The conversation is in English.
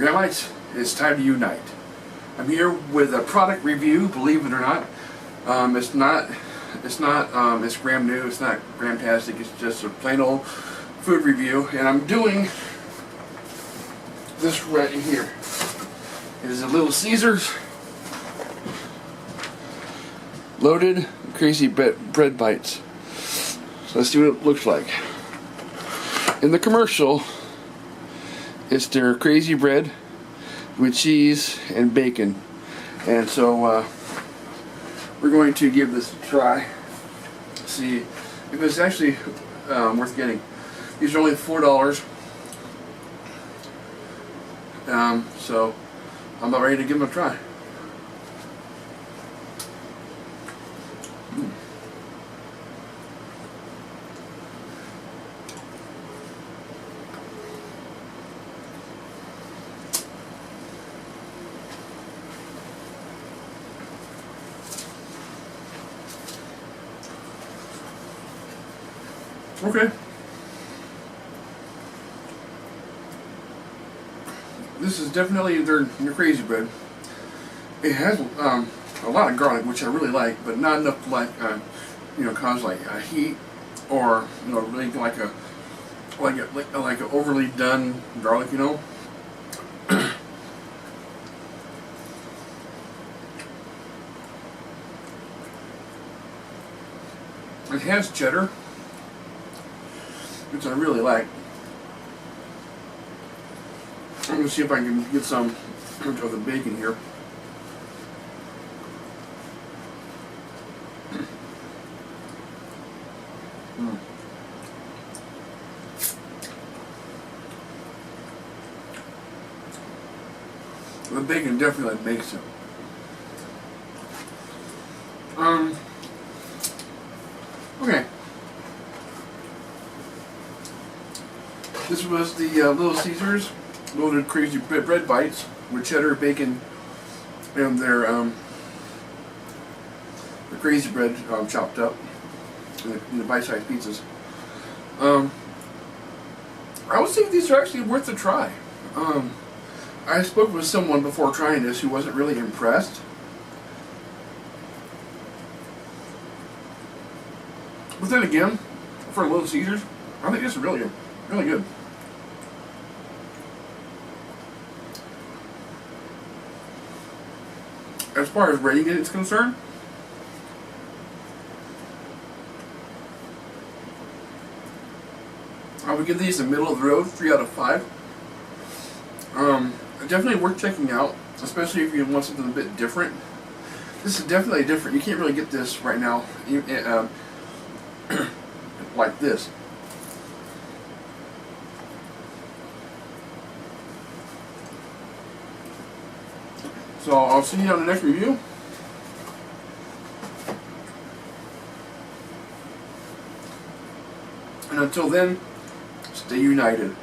Grandmites, it's time to unite. I'm here with a product review, believe it or not. It's gram new, it's not gramtastic, it's just a plain old food review. And I'm doing this right here. It is a Little Caesars loaded crazy bread bites. So let's see what it looks like. In the commercial, it's their crazy bread with cheese and bacon. And so we're going to give this a try. See if it's actually worth getting. These are only $4. So I'm about ready to give them a try. Okay. This is definitely their crazy bread. It has a lot of garlic, which I really like, but not enough to like cause like a heat or really like a overly done garlic, It has cheddar, which I really like. I'm going to see if I can get some of the bacon here. The bacon definitely makes it. Okay. This was the Little Caesars loaded crazy bread bites with cheddar, bacon, and their the crazy bread chopped up in the bite-sized pizzas. I would say these are actually worth a try. I spoke with someone before trying this who wasn't really impressed. But then again, for Little Caesars, I think this is really good. As far as rating it is concerned, I would give these a middle of the road, 3 out of 5. Definitely worth checking out, especially if you want something a bit different. This is definitely different. You can't really get this right now like this. So I'll see you on the next review. And until then, stay united.